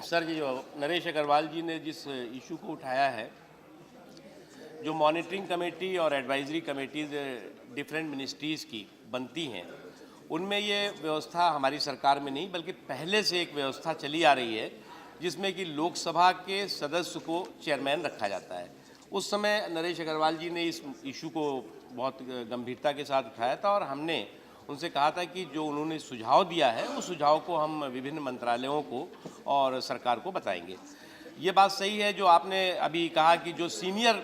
Sir, ये जो नरेश अग्रवाल जी ने जिस इशू को उठाया है, जो मॉनिटरिंग कमेटी और एडवाइजरी कमेटीज डिफरेंट मिनिस्ट्रीज़ की बनती हैं, उनमें ये व्यवस्था हमारी सरकार में नहीं बल्कि पहले से एक व्यवस्था चली आ रही है, जिसमें कि लोकसभा के सदस्य को चेयरमैन रखा जाता है। उस समय नरेश अग्रवाल जी ने इस इशू को बहुत गंभीरता के साथ उठाया था और हमने उनसे कहा था कि जो उन्होंने सुझाव दिया है उस सुझाव को हम विभिन्न मंत्रालयों को और सरकार को बताएंगे। ये बात सही है जो आपने अभी कहा कि जो सीनियर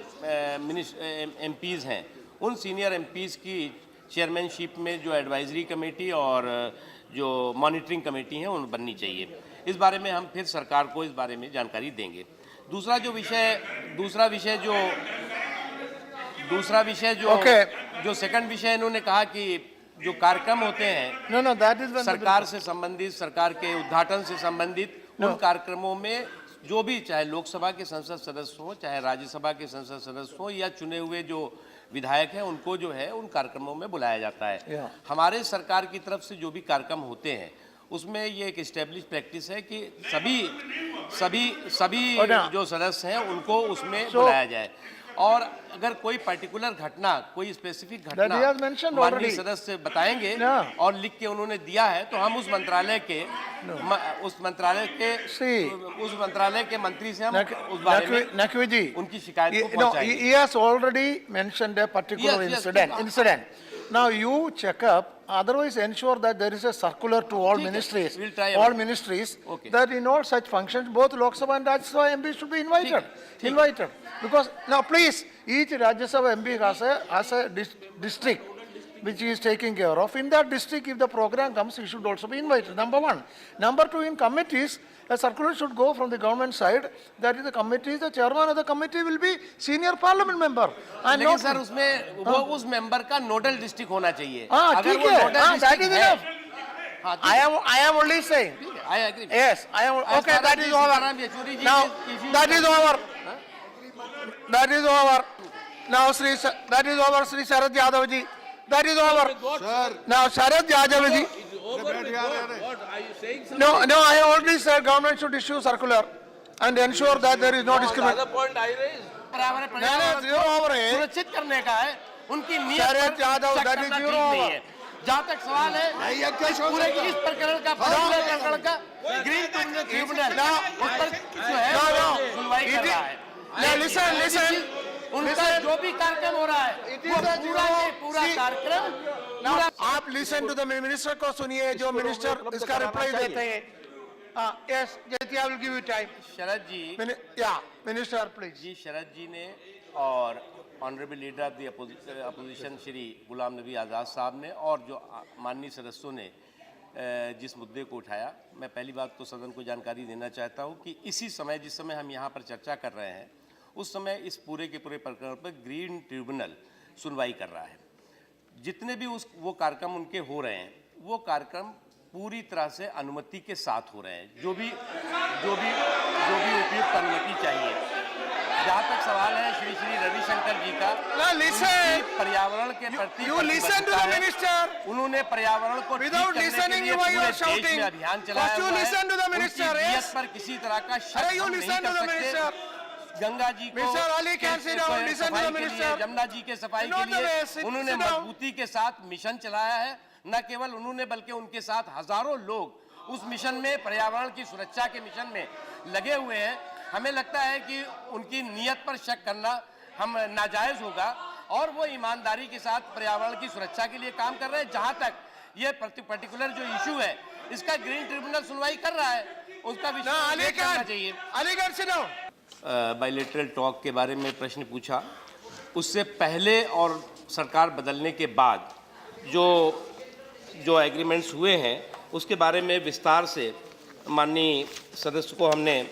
एमपीज़ हैं, उन सीनियर एमपीज़ की चेयरमैनशिप में जो एडवाइजरी कमेटी और जो मॉनिटरिंग कमेटी हैं उन बननी चाहिए। इस बारे में हम फिर सरकार को इस बारे में जानकारी देंगे। दूसरा विषय जो सेकंड विषय इन्होंने कहा कि जो कार्यक्रम होते हैं सरकार से संबंधित, सरकार के उद्घाटन से संबंधित, उन कार्यक्रमों में जो भी चाहे लोकसभा के संसद सदस्य हो, चाहे राज्यसभा के संसद सदस्य हो या चुने हुए जो विधायक हैं, उनको जो है उन कार्यक्रमों में बुलाया जाता है। हमारे सरकार की तरफ से जो भी कार्यक्रम होते हैं उसमें ये एक एस्टेब्लिश प्रैक्टिस है कि सभी जो सदस्य हैं उनको उसमें बुलाया जाए और अगर कोई पर्टिकुलर घटना, कोई स्पेसिफिक घटना माननीय सदस्य बताएंगे और लिख के उन्होंने दिया है तो हम उस मंत्रालय के मंत्री से हम उस बारे में उनकी शिकायत को पहुंचाएंगे। He has already mentioned a particular incident. Now you check up, otherwise ensure that there is a circular to all ministries, we'll try Okay. that in all such functions, both Lok Sabha and Rajya Sabha MPs should be invited. Because now please, each Rajya Sabha MP has a district which he is taking care of. In that district, if the program comes, he should also be invited, number one. Number two, in committees, a circular should go from the government side, that is the committee, the chairman of the committee will be senior parliament member. लेकिन sir उसमें वो उस member का nodal district होना चाहिए। ठीक है, that is enough. I am only saying. I agree. Yes, I am. Okay, that is over. Now that is over. That is over. Now that is over, Sri Sharad Yadav ji. That is over. Sir. Now Sharad Yadav ji. What are you saying? No, I have already said government should issue circular and ensure that there is no discrimination. The point I raised. सुरक्षित करने का है, उनकी नीयत पर शक करना ठीक नहीं है। जहाँ तक सवाल है पूरे इस प्रकरण का ग्रीन ट्रिब्यूनल उस पर जो है सुनवाई कर रहा है। Listen. उनका जो भी कार्यक्रम हो रहा है वो पूरा कार्यक्रम आप लिसन टू द मिनिस्टर को सुनिए, जो मिनिस्टर इसका रिप्लाई देते हैं। यस, जैती I will give you time. Sharad ji, minister please. जी, शरद जी ने और honourable leader of the opposition Shri Ghulam Nabi Azad साहब ने और जो माननीय सदस्यों ने जिस मुद्दे को उठाया, मैं पहली बात तो सदन को जानकारी देना चाहता हूँ कि इसी समय जिस समय हम यहाँ पर चर्चा कर रहे हैं उस समय इस पूरे के पूरे प्रकरण पर ग्रीन ट्रिब्यूनल सुनवाई कर रहा है। जितने भी वो कार्यक्रम उनके हो रहे हैं वो कार्यक्रम पूरी तरह से अनुमति के साथ हो रहे हैं, जो भी उपयुक्त अनुमति चाहिए। जहाँ तक सवाल है श्री रविशंकर जी का, पर्यावरण के प्रति उन्होंने पर्यावरण को ठीक करने के लिए पूरे देश में अभियान चलाया हुआ है। उनकी नियत पर किसी तरह का शक हम नहीं कर सकते। गंगा जी को सफाई के लिए, यमुना जी के सफाई के लिए उन्होंने मजबूती के साथ मिशन चलाया है। न केवल उन्होंने बल्कि उनके साथ हजारों लोग उस मिशन में, पर्यावरण की सुरक्षा के मिशन में लगे हुए हैं। हमें लगता है कि उनकी नीयत पर शक करना हम नाजायज होगा और वो ईमानदारी के साथ पर्यावरण की सुरक्षा के लिए काम कर रहे हैं। जहाँ तक ये पर्टिकुलर जो इशू है इसका ग्रीन ट्रिब्यूनल सुनवाई कर रहा है, उसका विषय करना चाहिए। बायलैटरल टॉक के बारे में प्रश्न पूछा, उससे पहले और सरकार बदलने के बाद जो एग्रीमेंट्स हुए हैं उसके बारे में विस्तार से माननीय सदस्य को हमने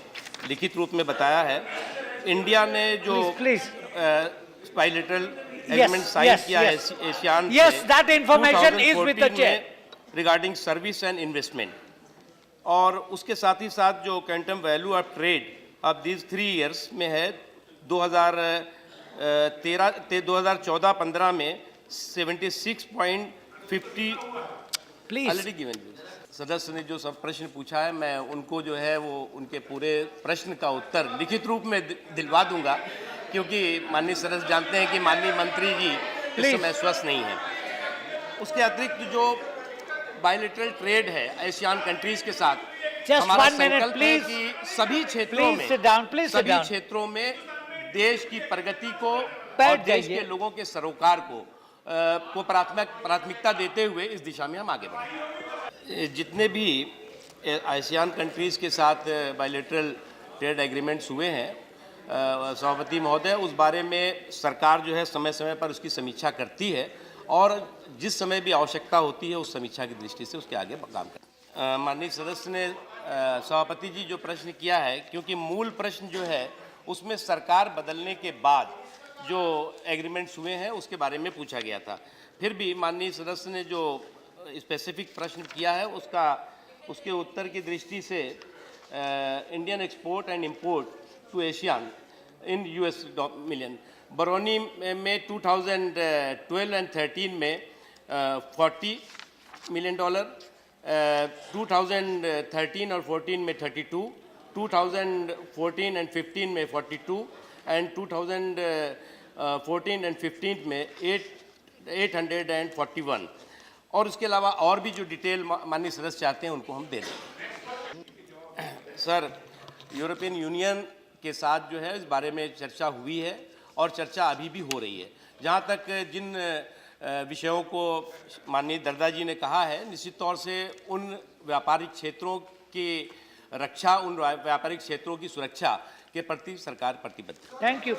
लिखित रूप में बताया है। इंडिया ने जो बायलैटरल एग्रीमेंट साइन किया है ASEAN regarding service and investment, और उसके साथ ही साथ जो क्वांटम वैल्यू ऑफ ट्रेड अब दीज 3 ईयर्स में है 2014-15 में 76.50 ऑलरेडी गिवन सदस्य ने जो सब प्रश्न पूछा है, मैं उनको जो है वो उनके पूरे प्रश्न का उत्तर लिखित रूप में दिलवा दूंगा, क्योंकि माननीय सदस्य जानते हैं कि माननीय मंत्री जी इस समय स्वस्थ नहीं है। उसके अतिरिक्त जो बायलैटरल ट्रेड है एशियान कंट्रीज के साथ, Just हमारा 1 minute, संकल्प है please. कि सभी क्षेत्रों Please में sit down, please sit सभी down. क्षेत्रों में देश की प्रगति को और बैठ देश जाइए। के लोगों के सरोकार को प्राथमिकता देते हुए इस दिशा में हम आगे बढ़ें। जितने भी आसियान कंट्रीज के साथ बायलैटरल ट्रेड एग्रीमेंट्स हुए हैं, सभापति महोदय, उस बारे में सरकार जो है समय समय पर उसकी समीक्षा करती है और जिस समय भी आवश्यकता होती है उस समीक्षा की दृष्टि से उसके आगे काम करती है। माननीय सदस्य ने सभापति जी जो प्रश्न किया है, क्योंकि मूल प्रश्न जो है उसमें सरकार बदलने के बाद जो एग्रीमेंट्स हुए हैं उसके बारे में पूछा गया था। फिर भी माननीय सदस्य ने जो स्पेसिफिक प्रश्न किया है उसके उत्तर की दृष्टि से Indian export and import to ASEAN in US million, Barauni में 2012 एंड 13 में $40 मिलियन, 2013 और 14 में 32, 2014 एंड 15 में 42 एंड 2014 एंड 15 में 841। और उसके अलावा और भी जो डिटेल माननीय सदस्य चाहते हैं उनको हम दे देंगे। सर, यूरोपियन यूनियन के साथ जो है इस बारे में चर्चा हुई है और चर्चा अभी भी हो रही है। जहाँ तक जिन विषयों को माननीय दर्दा जी ने कहा है, निश्चित तौर से उन व्यापारिक क्षेत्रों की रक्षा, उन व्यापारिक क्षेत्रों की सुरक्षा के प्रति सरकार प्रतिबद्ध है। Thank you.